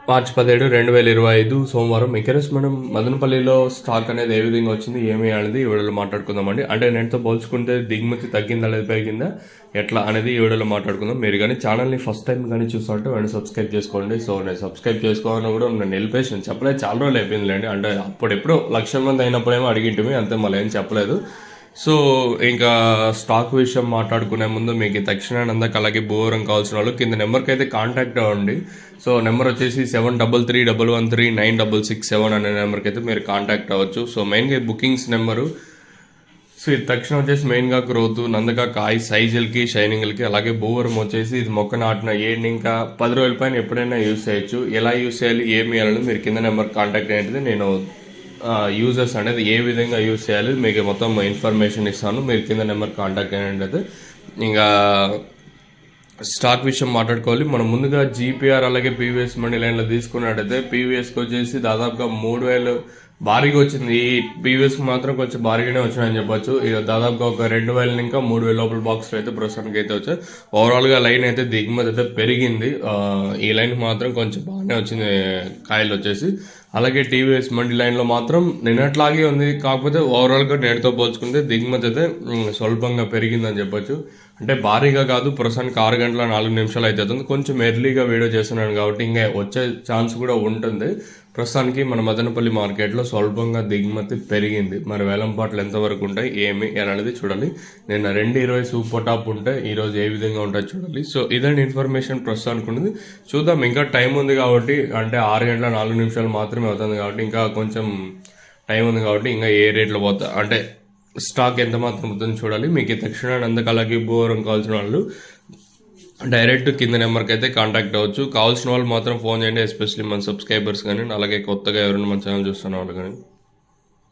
మార్చి 17, 2025 సోమవారం. ఇకరస్ మనం మదనపల్లిలో స్టాక్ అనేది ఏ విధంగా వచ్చింది ఏమి అనేది ఈ వీడియోలో మాట్లాడుకుందామండి. అంటే నేటితో పోల్చుకుంటే దిగుమతి తగ్గిందా లేదా పెరిగిందా ఎట్లా అనేది ఈ వీడియోలో మాట్లాడుకుందాం. మీరు కానీ ఛానల్ని ఫస్ట్ టైం కానీ చూస్తుంటే వెంటనే సబ్స్క్రైబ్ చేసుకోండి. సో నేను సబ్స్క్రైబ్ చేసుకోవాలని కూడా నేను నిలిపేసి నేను చెప్పలేదు, చాలా రోజులు అయిపోయిందిలేండి. అంటే అప్పుడెప్పుడు 1,00,000 మంది అయినప్పుడేమో అడిగింటిమి, అంతే, మళ్ళీ ఏం చెప్పలేదు. సో ఇంకా స్టాక్ విషయం మాట్లాడుకునే ముందు మీకు తక్షణానందకు అలాగే భూవరం కావాల్సిన వాళ్ళు కింద నెంబర్కి అయితే కాంటాక్ట్ అవ్వండి. సో నెంబర్ వచ్చేసి 7331139667 అనే నెంబర్కి అయితే మీరు కాంటాక్ట్ అవ్వచ్చు. సో మెయిన్గా బుకింగ్స్ నెంబరు. సో ఇది తక్షణం వచ్చేసి మెయిన్గా గ్రోత్, నందగా కాయ సైజులకి షైనింగ్లకి, అలాగే భూవరం వచ్చేసి ఇది మొక్క నాటిన ఏడు ఇంకా 10 రోజుల పైన ఎప్పుడైనా యూస్ చేయొచ్చు. ఎలా యూస్ చేయాలి ఏమి చేయాలని మీరు కింద నెంబర్ కాంటాక్ట్ అనేది నేను యూజర్స్ అనేది ఏ విధంగా యూజ్ చేయాలి మీకు మొత్తం ఇన్ఫర్మేషన్ ఇస్తాను. మీరు కింద నెంబర్ కాంటాక్ట్ అయినట్టయితే ఇంకా స్టాక్ విషయం మాట్లాడుకోవాలి. మనం ముందుగా జీపీఆర్ అలాగే పీవీఎస్ మండీ లైన్లో తీసుకున్నట్టయితే పీవీఎస్కి వచ్చేసి దాదాపుగా 3,000 భారీగా వచ్చింది. ఈ పీవీఎస్కి మాత్రం కొంచెం భారీగానే వచ్చినాయని చెప్పొచ్చు. ఇక దాదాపుగా ఒక 2,000 ఇంకా 3,000 లోపల బాక్స్లో అయితే ప్రస్తుతానికి అయితే వచ్చాయి. ఓవరాల్గా లైన్ అయితే దిగుమతి అయితే పెరిగింది. ఈ లైన్కి మాత్రం కొంచెం బాగానే వచ్చింది కాయలు వచ్చేసి. అలాగే టీవీఎస్ మండీ లైన్లో మాత్రం నిన్నట్లాగే ఉంది, కాకపోతే ఓవరాల్గా నేటితో పోల్చుకుంటే దిగుమతి అయితే స్వల్పంగా పెరిగిందని చెప్పొచ్చు. అంటే భారీగా కాదు, ప్రస్తుతానికి 6 గంటల 4 నిమిషాలు అయితే అవుతుంది. కొంచెం ఎర్లీగా వీడియో చేస్తున్నాను కాబట్టి ఇంకా వచ్చే ఛాన్స్ కూడా ఉంటుంది. ప్రస్తుతానికి మన మదనపల్లి మార్కెట్లో స్వల్పంగా దిగుమతి పెరిగింది. మరి వేలంపాట్లు ఎంతవరకు ఉంటాయి ఏమి అనేది చూడాలి. నిన్న 2.20 సూపర్ టాప్ ఉంటే ఈరోజు ఏ విధంగా ఉంటాయి చూడాలి. సో ఇదండి ఇన్ఫర్మేషన్ ప్రస్తుతానికి ఉంది. చూద్దాం, ఇంకా టైం ఉంది కాబట్టి, అంటే 6 గంటల 4 నిమిషాలు మాత్రమే అవుతుంది కాబట్టి ఇంకా కొంచెం టైం ఉంది కాబట్టి ఇంకా ఏ రేట్లో పోతా అంటే స్టాక్ ఎంత మాత్రం అవుతుందో చూడాలి. మీకు తక్షణానందకు అలాగే భూవరం కావాల్సిన వాళ్ళు డైరెక్ట్ కింద నెంబర్కి అయితే కాంటాక్ట్ అవ్వచ్చు. కావాల్సిన వాళ్ళు మాత్రం ఫోన్ చేయండి, ఎస్పెషల్లీ మన సబ్స్క్రైబర్స్ కానీ అలాగే కొత్తగా ఎవరైనా మన ఛానల్ చూస్తున్న వాళ్ళు కానీ.